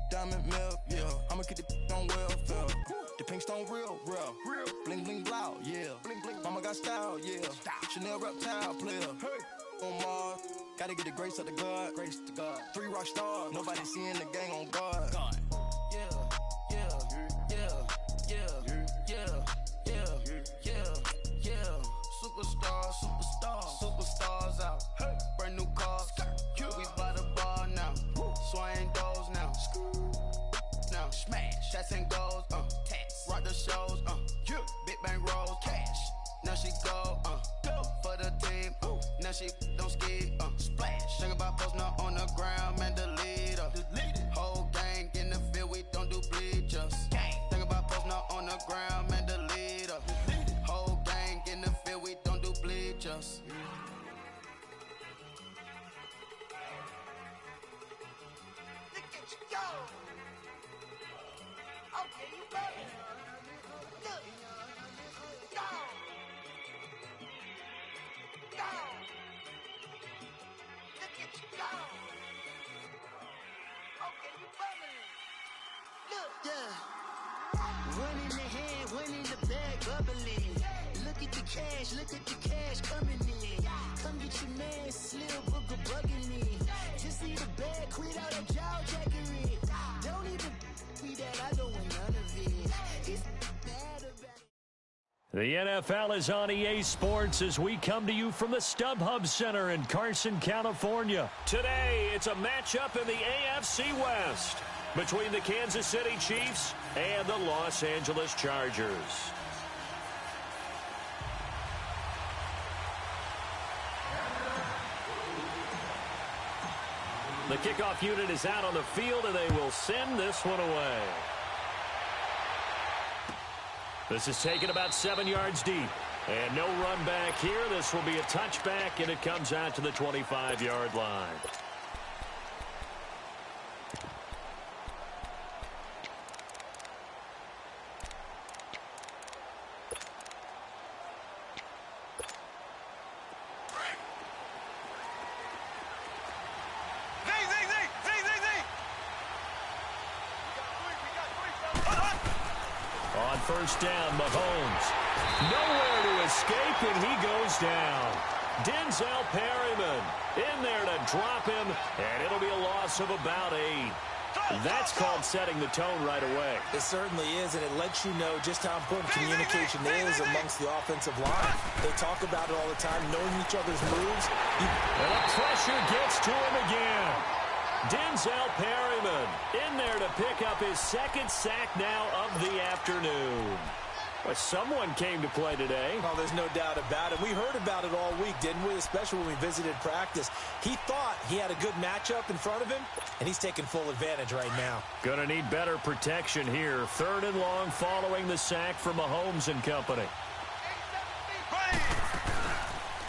diamond milk, yeah. I'ma keep the on welfare. The pink stone real. Bling bling blow, yeah. Mama got style, yeah. Chanel reptile player. On Mars, gotta get the grace of the God. 3 rock stars, nobody seeing the gang on guard. Superstars out. Brand new cars. We by the bar now. Swaying doors now. Now smash. Shots and goals. Rock the shows. Big bang rolls. Cash. Now she go. For the team. Now she don't ski. Splash. Think about posting up on the ground. Man, the leader. Whole gang in the field. We don't do bleachers. Think about posting up on the ground. Man, the leader. Whole gang in the field. We don't do bleachers. Okay, you better. Look. Go. Look at you go. Okay, you bumming. Look. Yeah. One in the hand, one in the bag, bubbling. Look at the cash coming in. Come get your man, Slim Booger bugging me. Just see the bag, quit out that jaw jackery. Don't even me that I don't want none of it. It's bad about it. The NFL is on EA Sports as we come to you from the StubHub Center in Carson, California. Today, it's a matchup in the AFC West between the Kansas City Chiefs and the Los Angeles Chargers. The kickoff unit is out on the field, and they will send this one away. This is taken about 7 yards deep. And no run back here. This will be a touchback, and it comes out to the 25-yard line. On first down, Mahomes. Nowhere to escape, and he goes down. Denzel Perryman in there to drop him, and it'll be a loss of about 8. That's called setting the tone right away. It certainly is, and it lets you know just how important communication is amongst the offensive line. They talk about it all the time, knowing each other's moves. And the pressure gets to him again. Denzel Perryman in there to pick up his second sack now of the afternoon. But someone came to play today. Oh, there's no doubt about it. We heard about it all week, didn't we? Especially when we visited practice. He thought he had a good matchup in front of him, and he's taking full advantage right now. Gonna need better protection here. 3rd and long following the sack from Mahomes and company.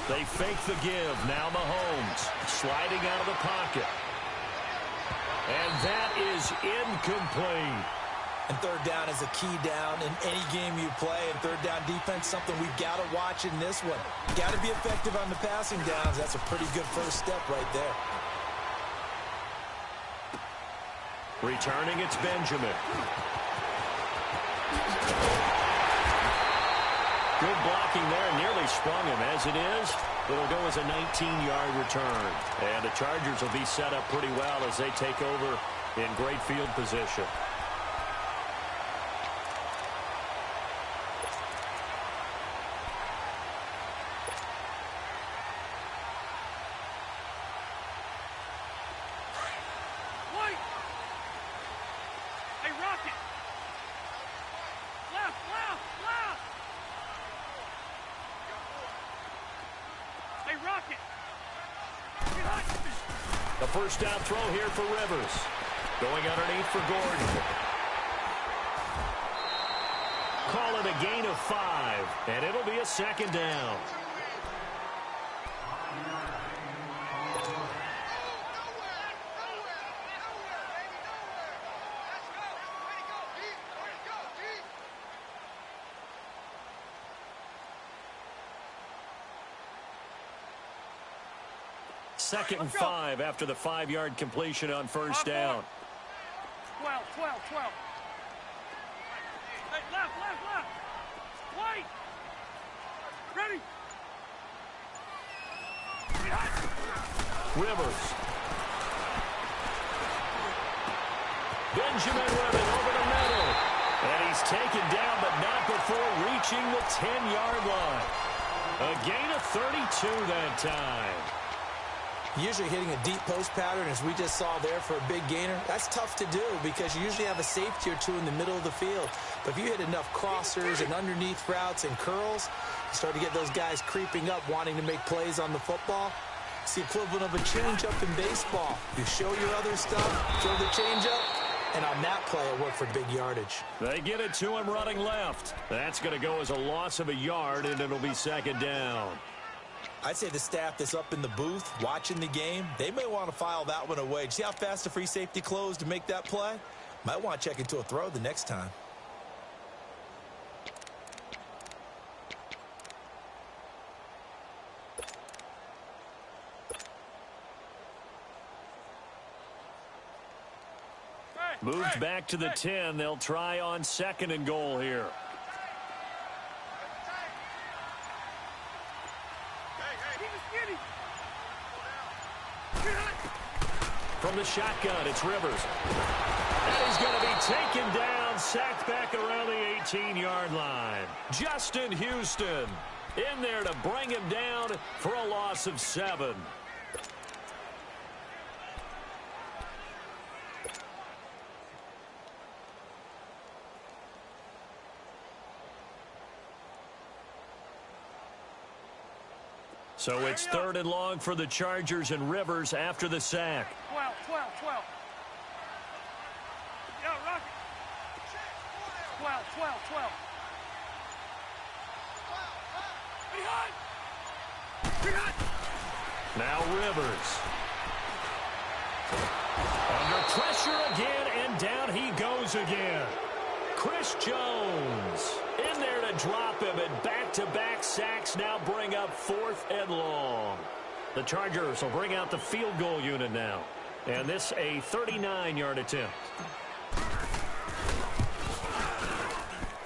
They fake the give. Now Mahomes sliding out of the pocket. And that is incomplete. And 3rd down is a key down in any game you play. And 3rd down defense, something we've got to watch in this one. Got to be effective on the passing downs. That's a pretty good first step right there. Returning, it's Benjamin. Good blocking there, nearly sprung him. As it is, it'll go as a 19-yard return. And the Chargers will be set up pretty well as they take over in great field position. The first down throw here for Rivers. Going underneath for Gordon. Call it a gain of 5, and it'll be a 2nd down. Second and 5 after the 5-yard completion on first down. 12. Hey, left. Wait. Ready. Rivers. Benjamin Rivers over the middle. And he's taken down, but not before reaching the 10-yard line. A gain of 32 that time. Usually hitting a deep post pattern, as we just saw there, for a big gainer, that's tough to do because you usually have a safety or two in the middle of the field. But if you hit enough crossers and underneath routes and curls, you start to get those guys creeping up, wanting to make plays on the football. It's the equivalent of a changeup in baseball. You show your other stuff, throw the changeup, and on that play, it worked for big yardage. They get it to him running left. That's going to go as a loss of a yard, and it'll be second down. I'd say the staff that's up in the booth watching the game, they may want to file that one away. See how fast the free safety closed to make that play? Might want to check into a throw the next time. Moves back to the 10. They'll try on 2nd and goal here. From the shotgun, it's Rivers. And he's going to be taken down, sacked back around the 18-yard line. Justin Houston in there to bring him down for a loss of 7. So it's 3rd and long for the Chargers, and Rivers after the sack. 12. Yo, Rocky. 12. Behind. Now Rivers. Under pressure again, and down he goes again. Chris Jones in there to drop him, and back-to-back sacks now bring up 4th and long. The Chargers will bring out the field goal unit now. And this a 39-yard attempt.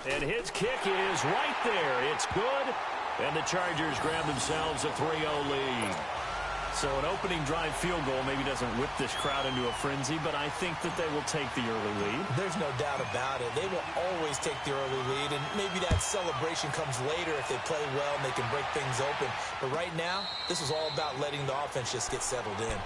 And his kick is right there. It's good. And the Chargers grab themselves a 3-0 lead. So an opening drive field goal maybe doesn't whip this crowd into a frenzy, but I think that they will take the early lead. There's no doubt about it. They will always take the early lead, and maybe that celebration comes later if they play well and they can break things open. But right now, this is all about letting the offense just get settled in.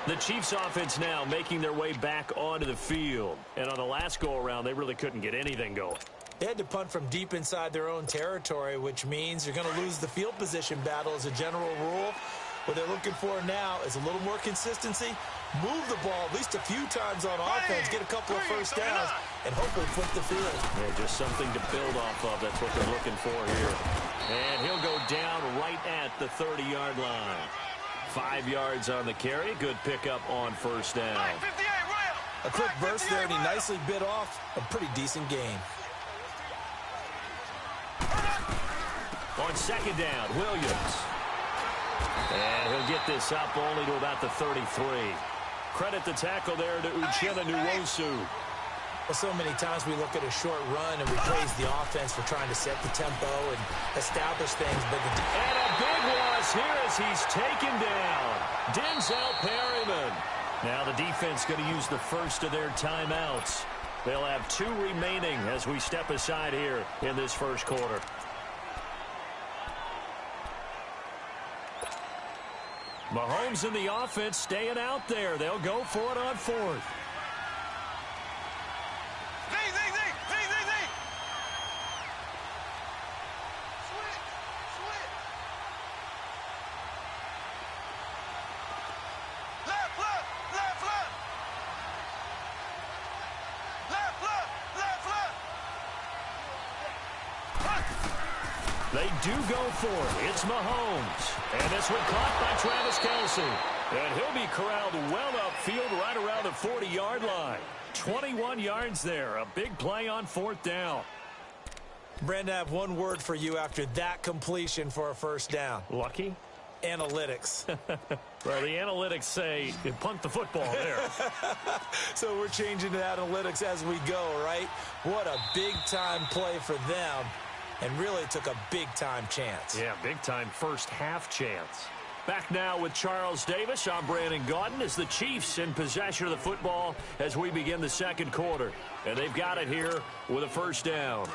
The Chiefs offense now making their way back onto the field. And on the last go-around, they really couldn't get anything going. They had to punt from deep inside their own territory, which means you're going to lose the field position battle as a general rule. What they're looking for now is a little more consistency, move the ball at least a few times on offense, get a couple of first downs, and hopefully flip the field. Yeah, just something to build off of. That's what they're looking for here. And he'll go down right at the 30-yard line. 5 yards on the carry. Good pickup on first down. A quick burst there, and he nicely bit off a pretty decent game. On 2nd down, Williams. And he'll get this up only to about the 33. Credit the tackle there to Uchenna Nwosu. Well, so many times we look at a short run and we praise the offense for trying to set the tempo and establish things. But and a big loss here as he's taken down. Denzel Perryman. Now the defense going to use the first of their timeouts. They'll have 2 remaining as we step aside here in this first quarter. Mahomes in the offense staying out there. They'll go for it on 4th. They do go for it. It's Mahomes. And this one caught by Travis Kelce. And he'll be corralled well upfield right around the 40-yard line. 21 yards there. A big play on 4th down. Brandon, I have one word for you after that completion for a first down. Lucky? Analytics. Well, the analytics say you punt the football there. So we're changing the analytics as we go, right? What a big-time play for them, and really took a big-time chance. Yeah, big-time first-half chance. Back now with Charles Davis. I'm Brandon Gaudin as the Chiefs in possession of the football as we begin the second quarter. And they've got it here with a first down.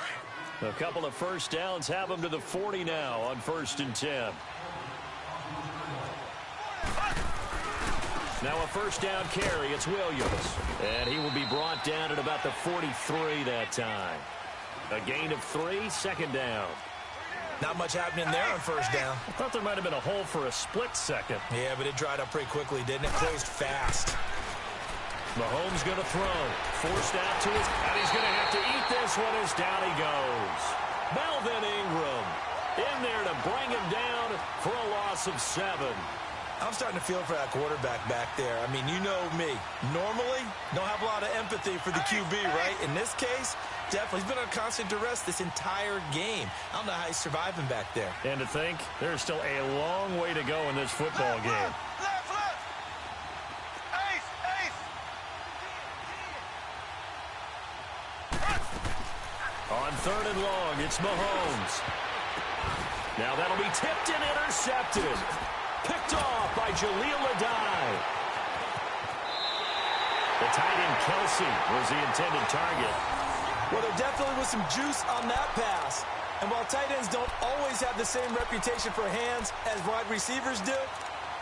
A couple of first downs have them to the 40 now on 1st and 10. Now a first down carry. It's Williams. And he will be brought down at about the 43 that time. A gain of 3, second down. Not much happening there on first down. I thought there might have been a hole for a split second. Yeah, but it dried up pretty quickly, didn't it? Closed fast. Mahomes going to throw. Forced out to his... And he's going to have to eat this one as down he goes. Melvin Ingram in there to bring him down for a loss of 7. I'm starting to feel for that quarterback back there. I mean, you know me. Normally, don't have a lot of empathy for the QB, right? In this case, definitely. He's been on constant duress this entire game. I don't know how he's surviving back there. And to think, there's still a long way to go in this football game. Left. Ace. On 3rd and long, it's Mahomes. Now that'll be tipped and intercepted. Picked off by Jaleel Adai. The tight end Kelsey was the intended target. Well, there definitely was some juice on that pass. And while tight ends don't always have the same reputation for hands as wide receivers do,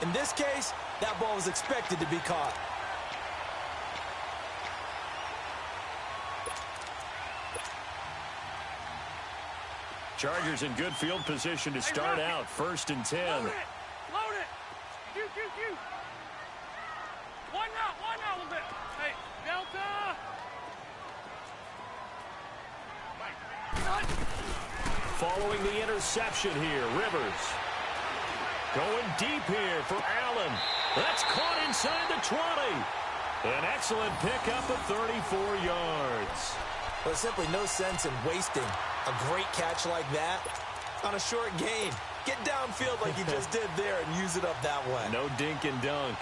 in this case, that ball was expected to be caught. Chargers in good field position to start out. 1st and 10. Load it. Q. One out a little bit. Hey, Delta. Following the interception here, Rivers. Going deep here for Allen. That's caught inside the 20. An excellent pickup of 34 yards. There's simply no sense in wasting a great catch like that on a short gain. Get downfield like he just did there and use it up that way. No dink and dunk.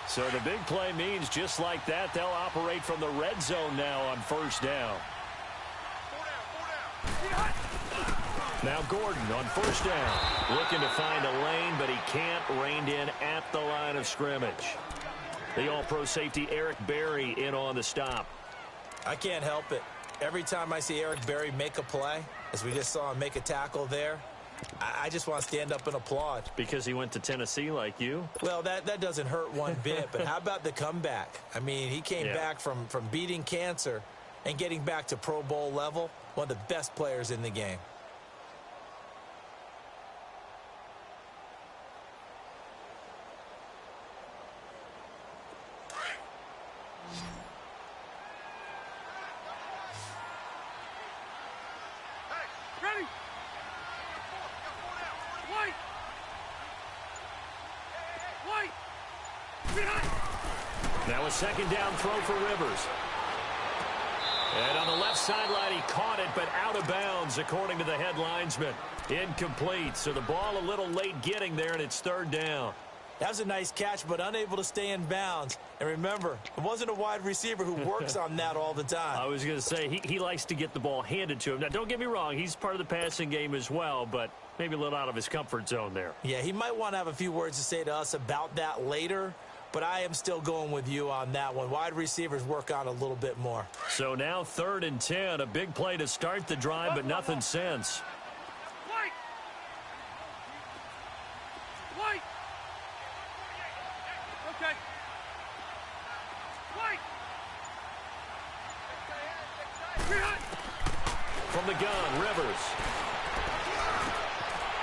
So the big play means just like that, they'll operate from the red zone now on 1st down. Now Gordon on 1st down. Looking to find a lane, but he can't. Reined in at the line of scrimmage. The all-pro safety Eric Berry in on the stop. I can't help it. Every time I see Eric Berry make a play, as we just saw him make a tackle there, I just want to stand up and applaud. Because he went to Tennessee like you? Well, that doesn't hurt one bit, but how about the comeback? I mean, he came back from beating cancer and getting back to Pro Bowl level, one of the best players in the game. Ready. White. Now a 2nd down throw for Rivers. And on the left sideline, he caught it, but out of bounds, according to the head linesman. Incomplete, so the ball a little late getting there, and it's 3rd down. That was a nice catch, but unable to stay in bounds. And remember, it wasn't a wide receiver who works on that all the time. I was going to say, he likes to get the ball handed to him. Now, don't get me wrong, he's part of the passing game as well, but maybe a little out of his comfort zone there. Yeah, he might want to have a few words to say to us about that later, but I am still going with you on that one. Wide receivers work on a little bit more. So now 3rd and 10, a big play to start the drive, but nothing since. White. Okay. White. From the gun, Rivers.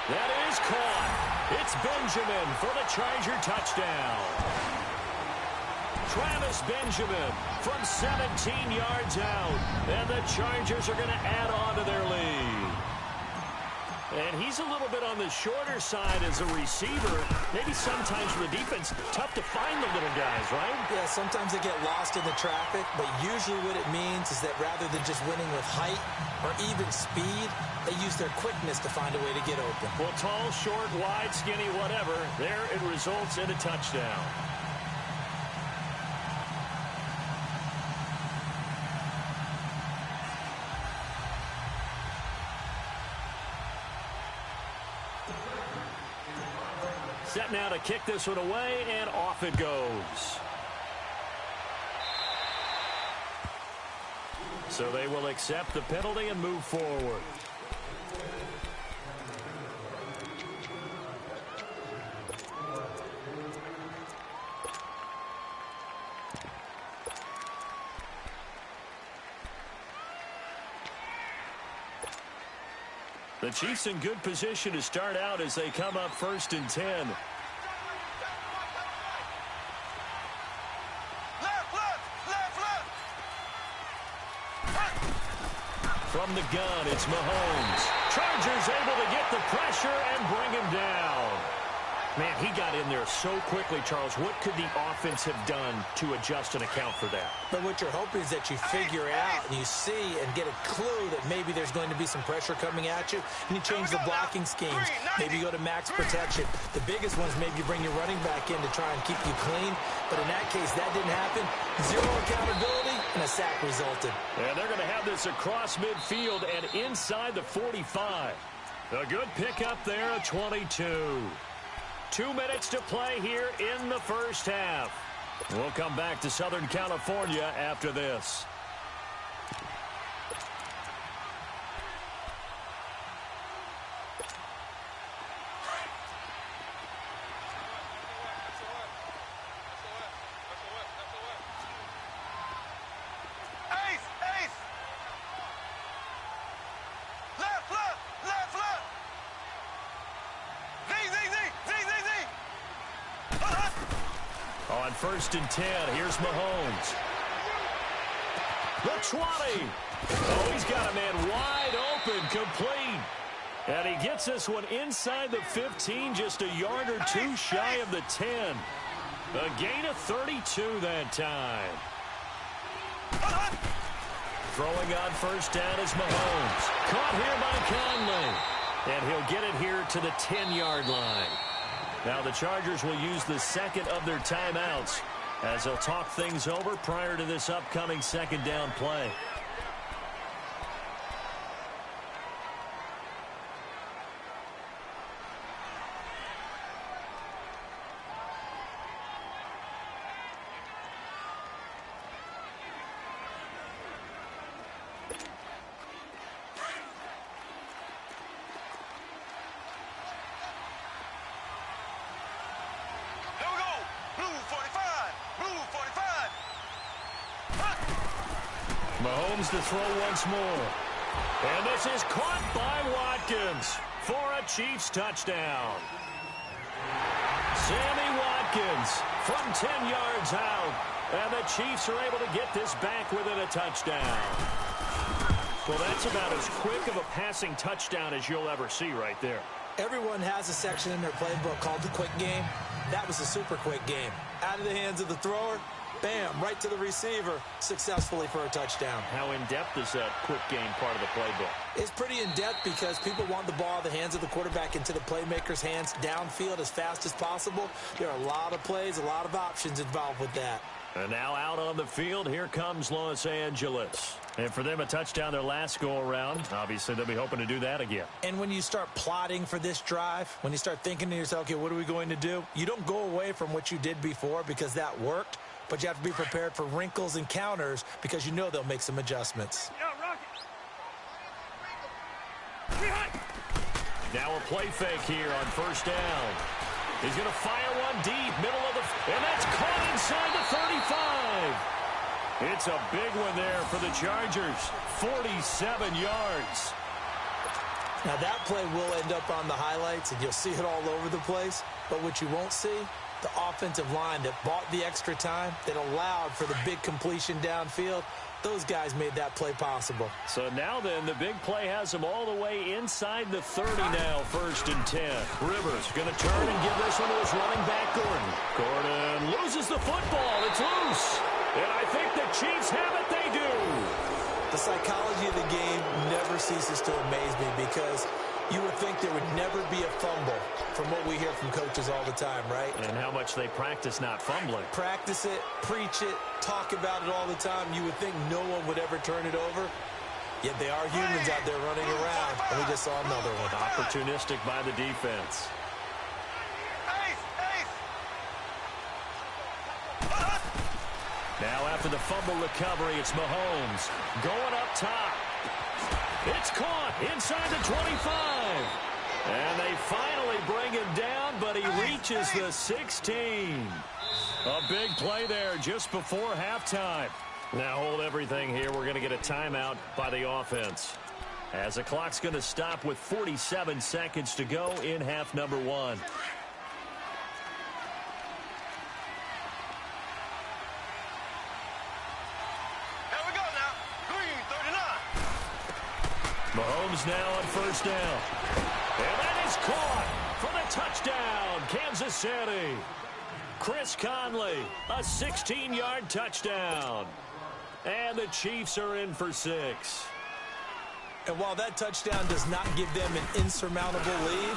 That is caught. It's Benjamin for the Charger touchdown. Travis Benjamin from 17 yards out. And the Chargers are going to add on to their lead. And he's a little bit on the shorter side as a receiver. Maybe sometimes for the defense, tough to find the little guys, right? Yeah, sometimes they get lost in the traffic, but usually what it means is that rather than just winning with height or even speed, they use their quickness to find a way to get open. Well, tall, short, wide, skinny, whatever, there it results in a touchdown. Set now to kick this one away, and off it goes. So they will accept the penalty and move forward. The Chiefs in good position to start out as they come up 1st and 10. From the gun, it's Mahomes. Chargers able to get the pressure and bring him down. Man, he got in there so quickly, Charles. What could the offense have done to adjust and account for that? But what you're hoping is that you figure out and you see and get a clue that maybe there's going to be some pressure coming at you, and you change the blocking schemes. Maybe you go to max protection. The biggest one is maybe you bring your running back in to try and keep you clean. But in that case, that didn't happen. Zero accountability, and a sack resulted. And they're going to have this across midfield and inside the 45. A good pickup there at 22. 2 minutes to play here in the first half. We'll come back to Southern California after this. On 1st and 10, here's Mahomes. The 20. Oh, he's got a man wide open, complete. And he gets this one inside the 15, just a yard or two shy of the 10. A gain of 32 that time. Throwing on 1st down is Mahomes. Caught here by Conley. And he'll get it here to the 10-yard line. Now the Chargers will use the second of their timeouts as they'll talk things over prior to this upcoming 2nd down play. Mahomes to throw once more. And this is caught by Watkins for a Chiefs touchdown. Sammy Watkins from 10 yards out. And the Chiefs are able to get this back within a touchdown. Well, that's about as quick of a passing touchdown as you'll ever see right there. Everyone has a section in their playbook called the quick game. That was a super quick game. Out of the hands of the thrower, bam, right to the receiver, successfully for a touchdown. How in-depth is that quick game part of the playbook? It's pretty in-depth because people want the ball in the hands of the quarterback into the playmaker's hands downfield as fast as possible. There are a lot of plays, a lot of options involved with that. And now out on the field, here comes Los Angeles. And for them, a touchdown their last go-around. Obviously, they'll be hoping to do that again. And when you start plotting for this drive, when you start thinking to yourself, okay, what are we going to do? You don't go away from what you did before because that worked, but you have to be prepared for wrinkles and counters because you know they'll make some adjustments. Now a play fake here on 1st down. He's going to fire one deep, middle of the... And that's caught inside the 35. It's a big one there for the Chargers. 47 yards. Now that play will end up on the highlights, and you'll see it all over the place. But what you won't see, the offensive line that bought the extra time, that allowed for the big completion downfield. Those guys made that play possible. So now then, the big play has them all the way inside the 30 now, 1st and 10. Rivers going to turn and give this one to his running back, Gordon. Gordon loses the football. It's loose. And I think the Chiefs have it. They do. The psychology of the game never ceases to amaze me because you would think there would never be a fumble from what we hear from coaches all the time, right? And how much they practice not fumbling. Practice it, preach it, talk about it all the time. You would think no one would ever turn it over. Yet they are humans out there running around, and we just saw another one. Opportunistic by the defense. Now after the fumble recovery, it's Mahomes going up top. It's caught inside the 25. And they finally bring him down, but he reaches the 16. A big play there just before halftime. Now hold everything here. We're going to get a timeout by the offense, as the clock's going to stop with 47 seconds to go in half number 1. Mahomes now on 1st down. And that is caught for the touchdown, Kansas City. Chris Conley, a 16-yard touchdown. And the Chiefs are in for 6. And while that touchdown does not give them an insurmountable lead,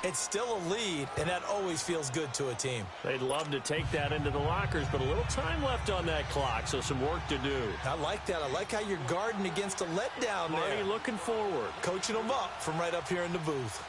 it's still a lead, and that always feels good to a team. They'd love to take that into the lockers, but a little time left on that clock, so some work to do. I like that. I like how you're guarding against a letdown there. Marty looking forward. Coaching them up from right up here in the booth.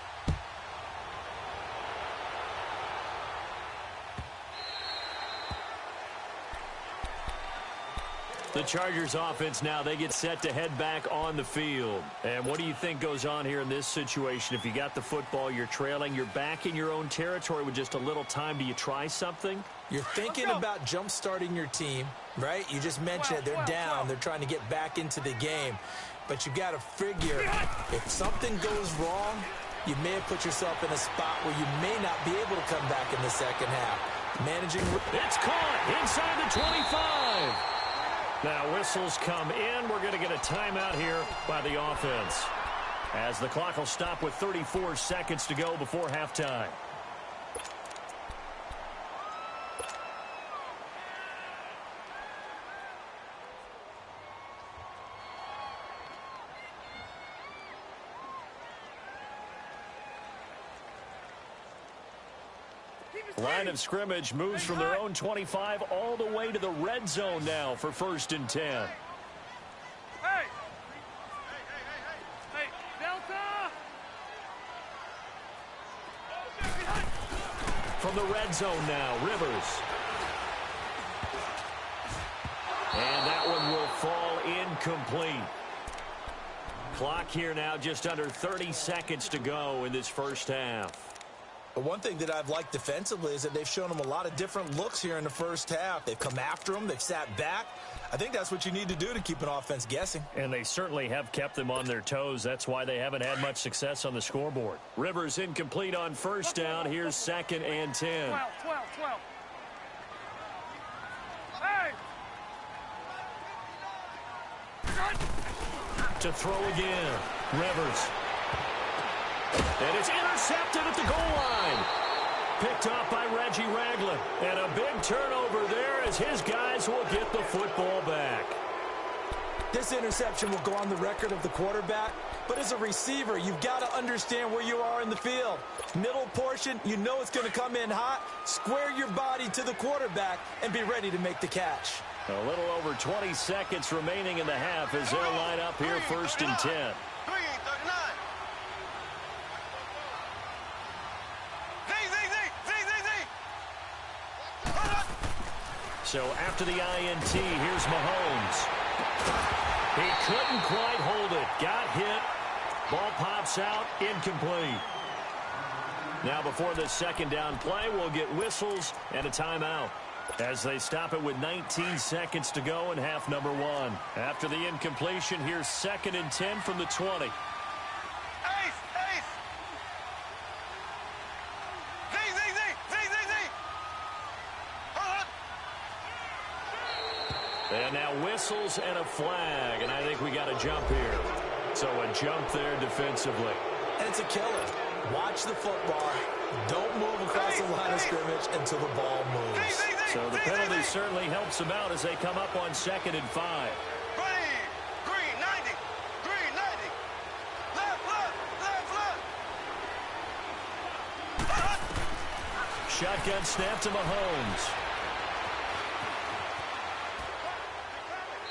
The Chargers offense now, they get set to head back on the field. And what do you think goes on here in this situation? If you got the football, you're trailing, you're back in your own territory with just a little time. Do you try something? You're thinking about jump-starting your team, right? You just mentioned it. They're down. They're trying to get back into the game. But you got to figure if something goes wrong, you may have put yourself in a spot where you may not be able to come back in the second half. Managing. It's caught inside the 25. Now whistles come in. We're going to get a timeout here by the offense, as the clock will stop with 34 seconds to go before halftime. Line of scrimmage moves from their own 25 all the way to the red zone now for 1st and 10. Hey! Hey, Delta! From the red zone now, Rivers. And that one will fall incomplete. Clock here now, just under 30 seconds to go in this first half. But one thing that I've liked defensively is that they've shown them a lot of different looks here in the first half. They've come after them. They've sat back. I think that's what you need to do to keep an offense guessing. And they certainly have kept them on their toes. That's why they haven't had much success on the scoreboard. Rivers incomplete on 1st down. Here's 2nd and 10. 12. Hey! To throw again. Rivers. And it's intercepted at the goal line. Picked off by Reggie Ragland. And a big turnover there as his guys will get the football back. This interception will go on the record of the quarterback. But as a receiver, you've got to understand where you are in the field. Middle portion, you know it's going to come in hot. Square your body to the quarterback and be ready to make the catch. A little over 20 seconds remaining in the half as they'll line up here 1st and 10. So after the INT, here's Mahomes. He couldn't quite hold it. Got hit. Ball pops out. Incomplete. Now before the 2nd down play, we'll get whistles and a timeout, as they stop it with 19 seconds to go in half number 1. After the incompletion, here's 2nd and 10 from the 20. And now whistles and a flag, and I think we got a jump here. So a jump there defensively. And it's a killer. Watch the football. Don't move across the line of scrimmage until the ball moves. So the penalty certainly helps them out as they come up on 2nd and 5. Green 90. Green 90. Left. Shotgun snap to Mahomes.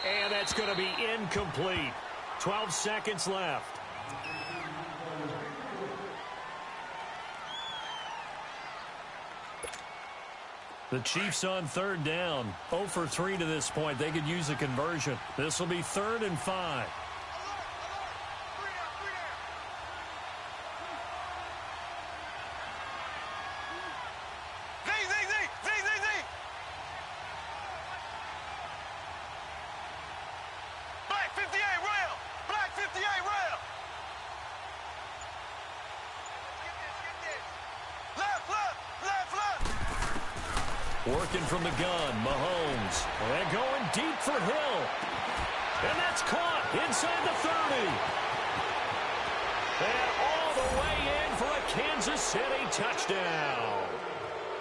And that's going to be incomplete. 12 seconds left. The Chiefs on 3rd down. 0 for 3 to this point. They could use a conversion. This will be 3rd and 5. Black 58 rail. Black 58 rail. Left. Working from the gun, Mahomes. And going deep for Hill. And that's caught inside the 30. And all the way in for a Kansas City touchdown.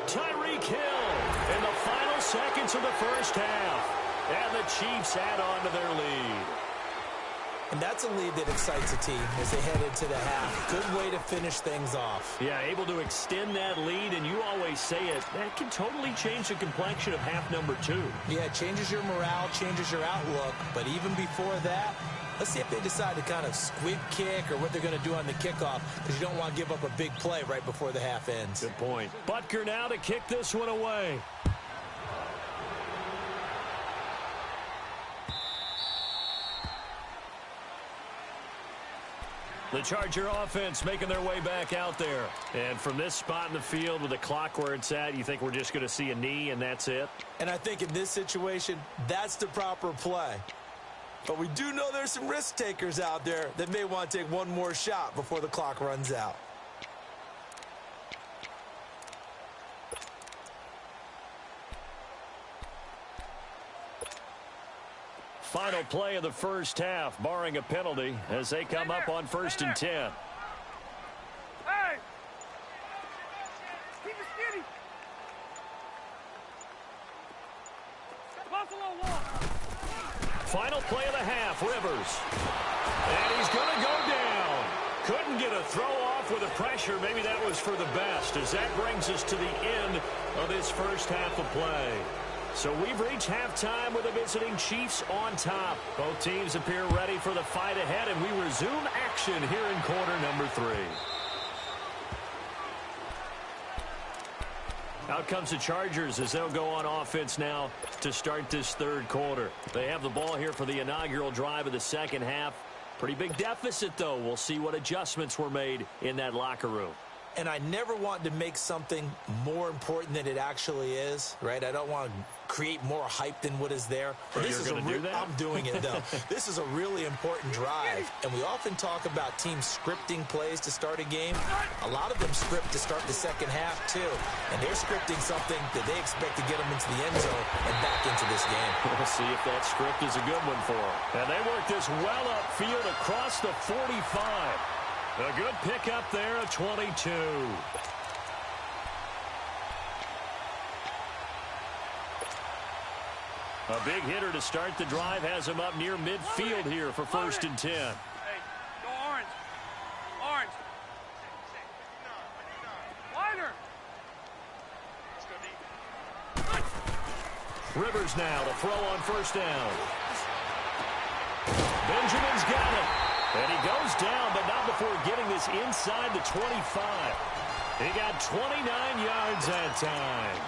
Tyreek Hill in the final seconds of the first half. And the Chiefs add on to their lead. And that's a lead that excites a team as they head into the half. Good way to finish things off. Yeah, able to extend that lead, and you always say it, that can totally change the complexion of half number 2. Yeah, it changes your morale, changes your outlook. But even before that, let's see if they decide to kind of squib kick or what they're going to do on the kickoff, because you don't want to give up a big play right before the half ends. Good point. Butker now to kick this one away. The Charger offense making their way back out there. And from this spot in the field with the clock where it's at, you think we're just going to see a knee and that's it? And I think in this situation, that's the proper play. But we do know there's some risk takers out there that may want to take one more shot before the clock runs out. Final play of the first half, barring a penalty, as they come up on 1st and 10. Hey! Keep it steady. Buffalo wall. Final play of the half, Rivers. And he's going to go down. Couldn't get a throw off with the pressure. Maybe that was for the best, as that brings us to the end of this first half of play. So we've reached halftime with the visiting Chiefs on top. Both teams appear ready for the fight ahead, and we resume action here in quarter number 3. Out comes the Chargers as they'll go on offense now to start this 3rd quarter. They have the ball here for the inaugural drive of the second half. Pretty big deficit, though. We'll see what adjustments were made in that locker room. And I never want to make something more important than it actually is, right? I don't want to create more hype than what is there. This is do that? I'm doing it, though. This is a really important drive. And we often talk about teams scripting plays to start a game. A lot of them script to start the second half, too. And they're scripting something that they expect to get them into the end zone and back into this game. We'll see if that script is a good one for them. And they work this well upfield across the 45. A good pickup there at 22. A big hitter to start the drive has him up near midfield here for 1st and 10. Hey, go orange. Orange. Wider. Rivers now to throw on 1st down. Benjamin's got it. And he goes down, but not before getting this inside the 25. He got 29 yards that time.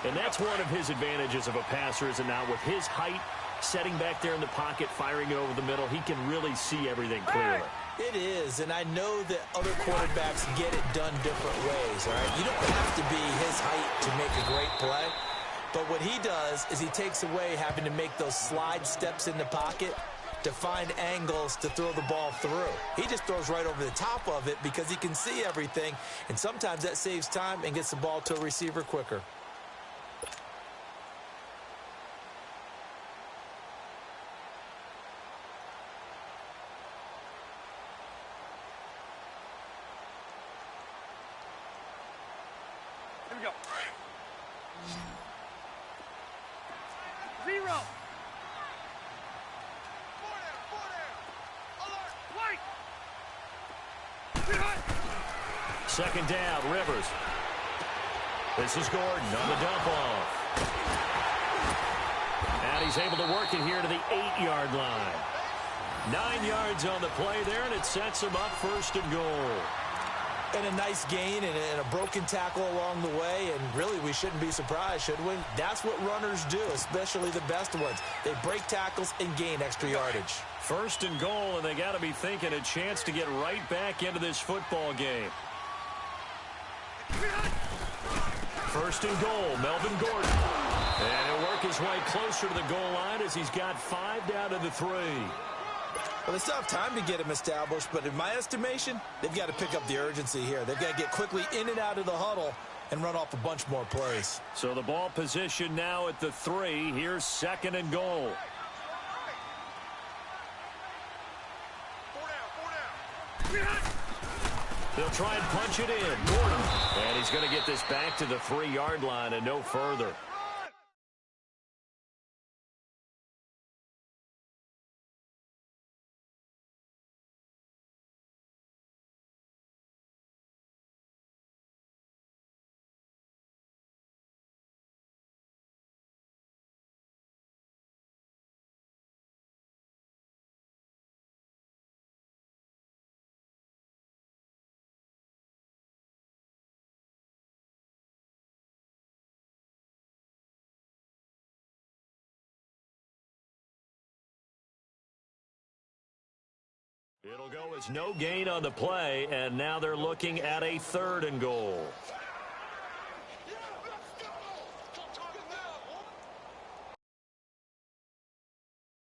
And that's one of his advantages of a passer, is it not? With his height, setting back there in the pocket, firing it over the middle, he can really see everything clearly. It is, and I know that other quarterbacks get it done different ways, all right? You don't have to be his height to make a great play. But what he does is he takes away having to make those slide steps in the pocket to find angles to throw the ball through. He just throws right over the top of it because he can see everything, and sometimes that saves time and gets the ball to a receiver quicker. Go. 0. 4 down. Alert. White. Second down, Rivers. This is Gordon on the dump off. And he's able to work it here to the 8-yard line. 9 yards on the play there, and it sets him up 1st and goal. And a nice gain and a broken tackle along the way, and really we shouldn't be surprised, should we? That's what runners do, especially the best ones. They break tackles and gain extra yardage. 1st and goal, and they got to be thinking a chance to get right back into this football game. 1st and goal, Melvin Gordon. And he'll work his way closer to the goal line as he's got 5 down to the 3. Well, they still have time to get him established, but in my estimation, they've got to pick up the urgency here. They've got to get quickly in and out of the huddle and run off a bunch more plays. So the ball position now at the 3. Here's 2nd and goal. 4 down. They'll try and punch it in. Gordon. And he's going to get this back to the 3-yard line and no further. It'll go as no gain on the play, and now they're looking at a 3rd and goal.